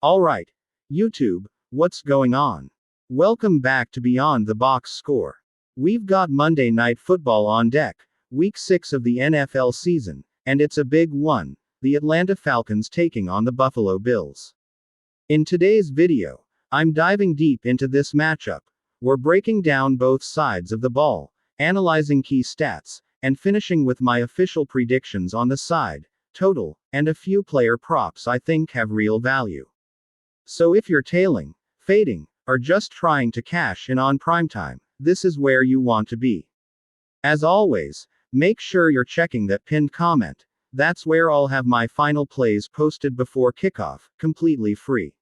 Alright, YouTube, what's going on? Welcome back to Beyond the Box Score. We've got Monday Night Football on deck, Week 6 of the NFL season, and it's a big one, the Atlanta Falcons taking on the Buffalo Bills. In today's video, I'm diving deep into this matchup. We're breaking down both sides of the ball, analyzing key stats, and finishing with my official predictions on the side, total, and a few player props I think have real value. So if you're tailing, fading, or just trying to cash in on primetime, this is where you want to be. As always, make sure you're checking that pinned comment. That's where I'll have my final plays posted before kickoff, completely free.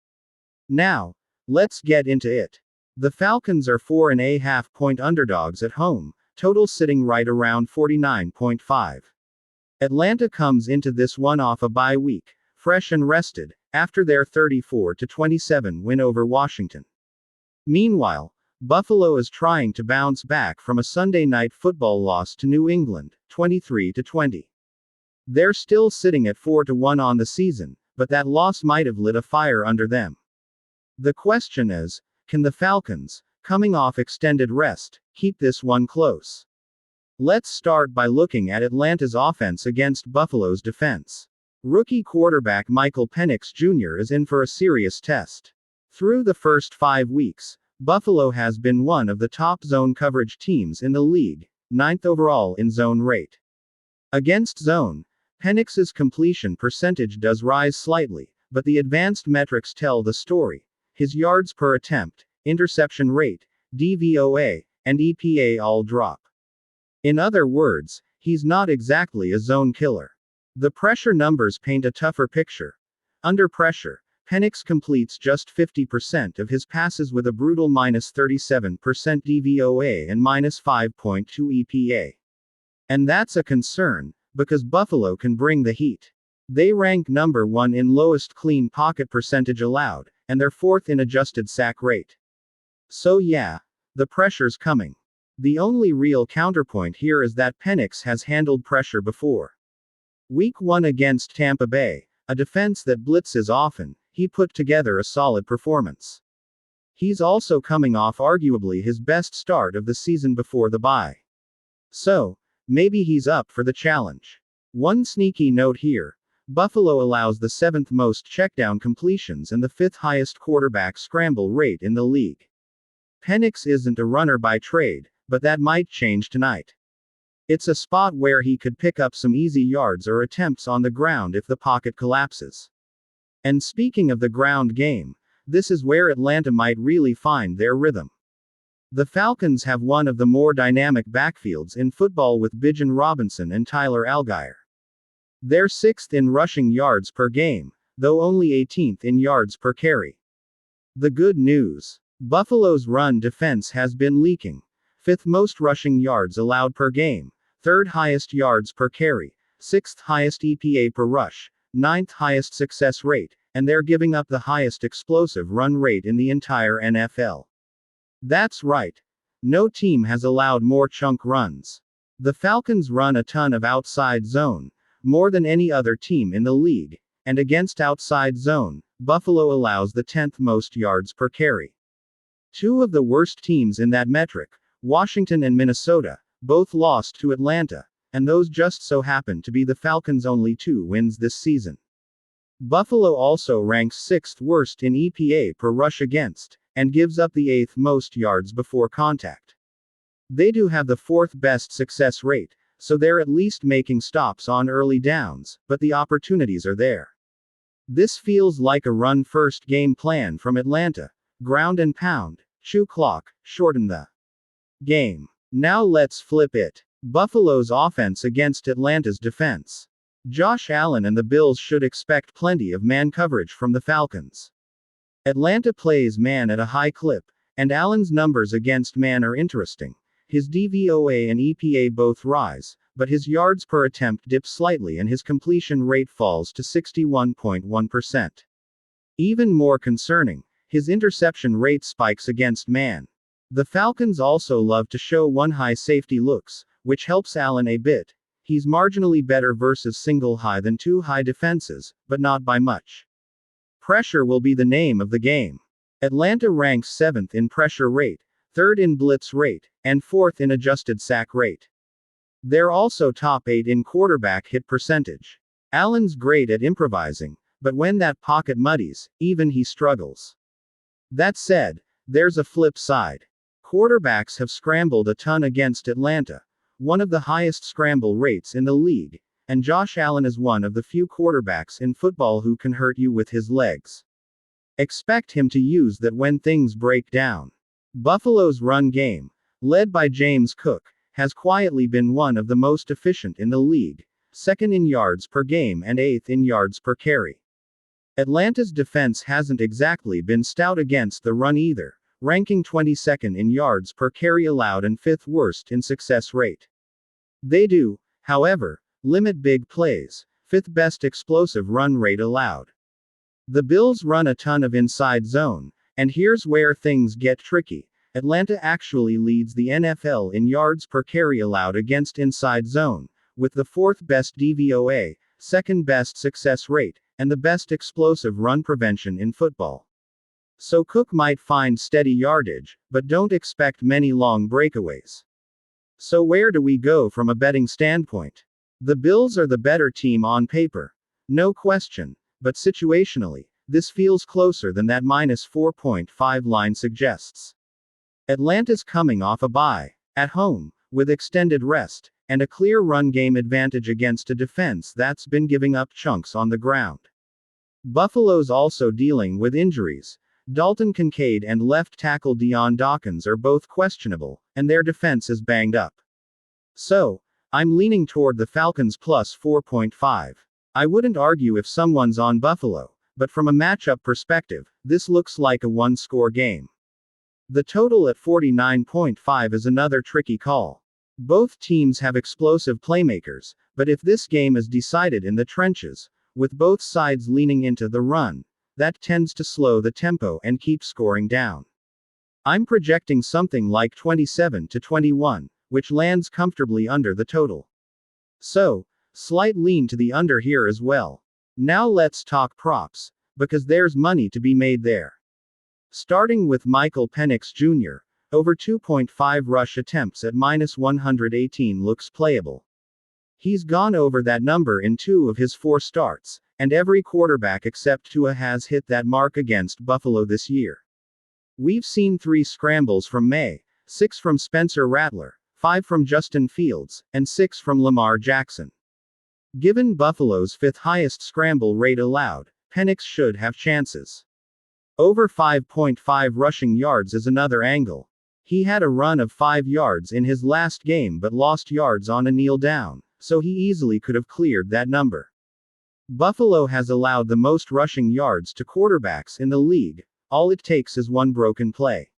Now, let's get into it. The Falcons are 4.5 point underdogs at home, total sitting right around 49.5. Atlanta comes into this one off a bye week, fresh and rested, after their 34-27 win over Washington. Meanwhile, Buffalo is trying to bounce back from a Sunday Night Football loss to New England, 23-20. They're still sitting at 4-1 on the season, but that loss might have lit a fire under them. The question is, can the Falcons, coming off extended rest, keep this one close? Let's start by looking at Atlanta's offense against Buffalo's defense. Rookie quarterback Michael Penix Jr. is in for a serious test. Through the first 5 weeks, Buffalo has been one of the top zone coverage teams in the league, 9th overall in zone rate. Against zone, Penix's completion percentage does rise slightly, but the advanced metrics tell the story. His yards per attempt, interception rate, DVOA, and EPA all drop. In other words, he's not exactly a zone killer. The pressure numbers paint a tougher picture. Under pressure, Penix completes just 50% of his passes with a brutal -37% DVOA and -5.2 EPA. And that's a concern, because Buffalo can bring the heat. They rank number 1 in lowest clean pocket percentage allowed, and they're 4th in adjusted sack rate. So yeah, the pressure's coming. The only real counterpoint here is that Penix has handled pressure before. Week 1 against Tampa Bay, a defense that blitzes often, he put together a solid performance. He's also coming off arguably his best start of the season before the bye. So, maybe he's up for the challenge. One sneaky note here, Buffalo allows the 7th most checkdown completions and the 5th highest quarterback scramble rate in the league. Penix isn't a runner by trade, but that might change tonight. It's a spot where he could pick up some easy yards or attempts on the ground if the pocket collapses. And speaking of the ground game, this is where Atlanta might really find their rhythm. The Falcons have one of the more dynamic backfields in football with Bijan Robinson and Tyler Allgeier. They're 6th in rushing yards per game, though only 18th in yards per carry. The good news: Buffalo's run defense has been leaking. 5th most rushing yards allowed per game, 3rd highest yards per carry, 6th highest EPA per rush, 9th highest success rate, and they're giving up the highest explosive run rate in the entire NFL. That's right. No team has allowed more chunk runs. The Falcons run a ton of outside zone, more than any other team in the league, and against outside zone, Buffalo allows the 10th most yards per carry. Two of the worst teams in that metric, Washington and Minnesota, both lost to Atlanta, and those just so happen to be the Falcons' only 2 wins this season. Buffalo also ranks 6th worst in EPA per rush against, and gives up the 8th most yards before contact. They do have the 4th best success rate, so they're at least making stops on early downs, but the opportunities are there. This feels like a run-first game plan from Atlanta. Ground and pound, chew clock, shorten the game. Now let's flip it. Buffalo's offense against Atlanta's defense. Josh Allen and the Bills should expect plenty of man coverage from the Falcons. Atlanta plays man at a high clip, and Allen's numbers against man are interesting. His DVOA and EPA both rise, but his yards per attempt dip slightly and his completion rate falls to 61.1%. Even more concerning, his interception rate spikes against man. The Falcons also love to show one high safety looks, which helps Allen a bit. He's marginally better versus single high than 2 high defenses, but not by much. Pressure will be the name of the game. Atlanta ranks 7th in pressure rate, 3rd in blitz rate, and 4th in adjusted sack rate. They're also top 8 in quarterback hit percentage. Allen's great at improvising, but when that pocket muddies, even he struggles. That said, there's a flip side. Quarterbacks have scrambled a ton against Atlanta, one of the highest scramble rates in the league, and Josh Allen is one of the few quarterbacks in football who can hurt you with his legs. Expect him to use that when things break down. Buffalo's run game, led by James Cook, has quietly been one of the most efficient in the league, 2nd in yards per game and 8th in yards per carry. Atlanta's defense hasn't exactly been stout against the run either, ranking 22nd in yards per carry allowed and 5th worst in success rate. They do, however, limit big plays, 5th best explosive run rate allowed. The Bills run a ton of inside zone, and here's where things get tricky. Atlanta actually leads the NFL in yards per carry allowed against inside zone, with the 4th best DVOA, 2nd best success rate, and the best explosive run prevention in football. So Cook might find steady yardage, but don't expect many long breakaways. So where do we go from a betting standpoint? The Bills are the better team on paper. No question, but situationally, this feels closer than that -4.5 line suggests. Atlanta's coming off a bye, at home, with extended rest, and a clear run game advantage against a defense that's been giving up chunks on the ground. Buffalo's also dealing with injuries. Dalton Kincaid and left tackle Dion Dawkins are both questionable, and their defense is banged up. So, I'm leaning toward the Falcons plus 4.5. I wouldn't argue if someone's on Buffalo, but from a matchup perspective, this looks like a one-score game. The total at 49.5 is another tricky call. Both teams have explosive playmakers, but if this game is decided in the trenches, with both sides leaning into the run, that tends to slow the tempo and keep scoring down. I'm projecting something like 27-21, which lands comfortably under the total. So, slight lean to the under here as well. Now let's talk props, because there's money to be made there. Starting with Michael Penix Jr., over 2.5 rush attempts at -118 looks playable. He's gone over that number in 2 of his 4 starts, and every quarterback except Tua has hit that mark against Buffalo this year. We've seen 3 scrambles from May, 6 from Spencer Rattler, 5 from Justin Fields, and 6 from Lamar Jackson. Given Buffalo's 5th highest scramble rate allowed, Penix should have chances. Over 5.5 rushing yards is another angle. He had a run of 5 yards in his last game but lost yards on a kneel down, so he easily could have cleared that number. Buffalo has allowed the most rushing yards to quarterbacks in the league, all it takes is one broken play.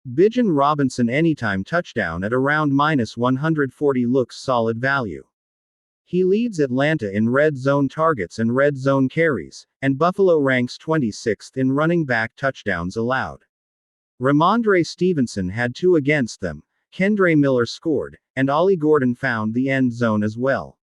Bijan Robinson anytime touchdown at around -140 looks solid value. He leads Atlanta in red zone targets and red zone carries, and Buffalo ranks 26th in running back touchdowns allowed. Ramondre Stevenson had 2 against them, Kendre Miller scored, and Ollie Gordon found the end zone as well.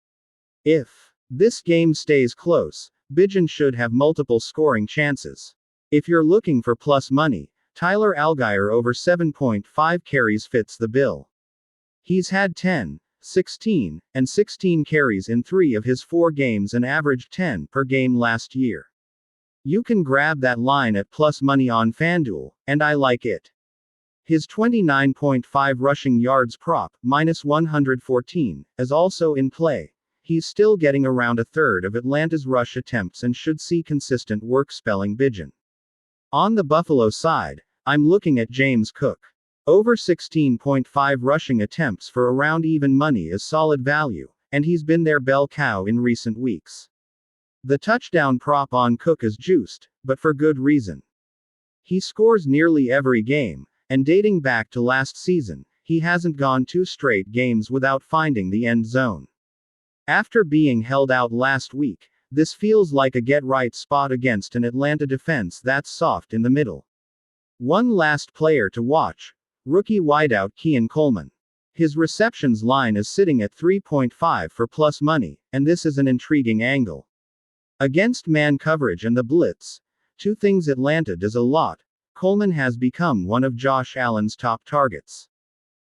If this game stays close, Bijan should have multiple scoring chances. If you're looking for plus money, Tyler Algier over 7.5 carries fits the bill. He's had 10, 16, and 16 carries in 3 of his 4 games and averaged 10 per game last year. You can grab that line at plus money on FanDuel, and I like it. His 29.5 rushing yards prop, -114, is also in play. He's still getting around a third of Atlanta's rush attempts and should see consistent work spelling Bijan. On the Buffalo side, I'm looking at James Cook. Over 16.5 rushing attempts for around even money is solid value, and he's been their bell cow in recent weeks. The touchdown prop on Cook is juiced, but for good reason. He scores nearly every game, and dating back to last season, he hasn't gone 2 straight games without finding the end zone. After being held out last week, this feels like a get-right spot against an Atlanta defense that's soft in the middle. One last player to watch, rookie wideout Keon Coleman. His receptions line is sitting at 3.5 for plus money, and this is an intriguing angle. Against man coverage and the blitz, Two things Atlanta does a lot. Coleman has become one of Josh Allen's top targets.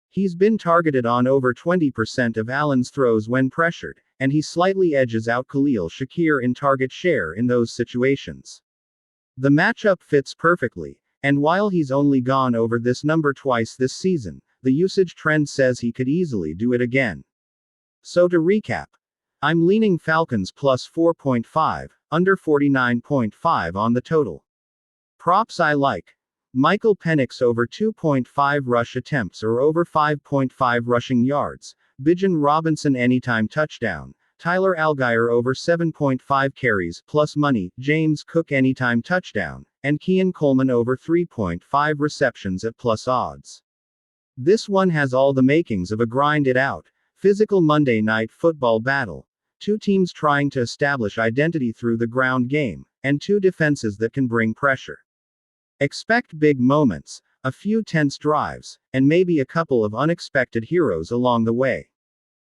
He's been targeted on over 20% of Allen's throws when pressured, and he slightly edges out Khalil Shakir in target share in those situations. The matchup fits perfectly, and while he's only gone over this number twice this season, the usage trend says he could easily do it again. So to recap, I'm leaning Falcons plus 4.5, under 49.5 on the total. Props I like. Michael Penix over 2.5 rush attempts or over 5.5 rushing yards, Bijan Robinson anytime touchdown, Tyler Algier over 7.5 carries plus money, James Cook anytime touchdown, and Keon Coleman over 3.5 receptions at plus odds. This one has all the makings of a grind it out, physical Monday night football battle. Two teams trying to establish identity through the ground game, and two defenses that can bring pressure. Expect big moments, a few tense drives, and maybe a couple of unexpected heroes along the way.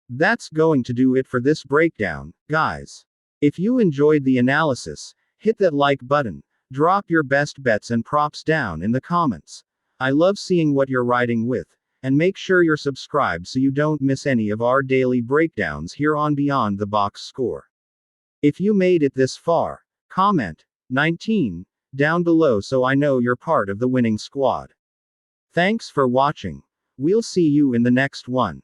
That's going to do it for this breakdown, guys. If you enjoyed the analysis, hit that like button, drop your best bets and props down in the comments. I love seeing what you're riding with, and make sure you're subscribed so you don't miss any of our daily breakdowns here on Beyond the Box Score. If you made it this far, comment 19 down below so I know you're part of the winning squad. Thanks for watching. We'll see you in the next one.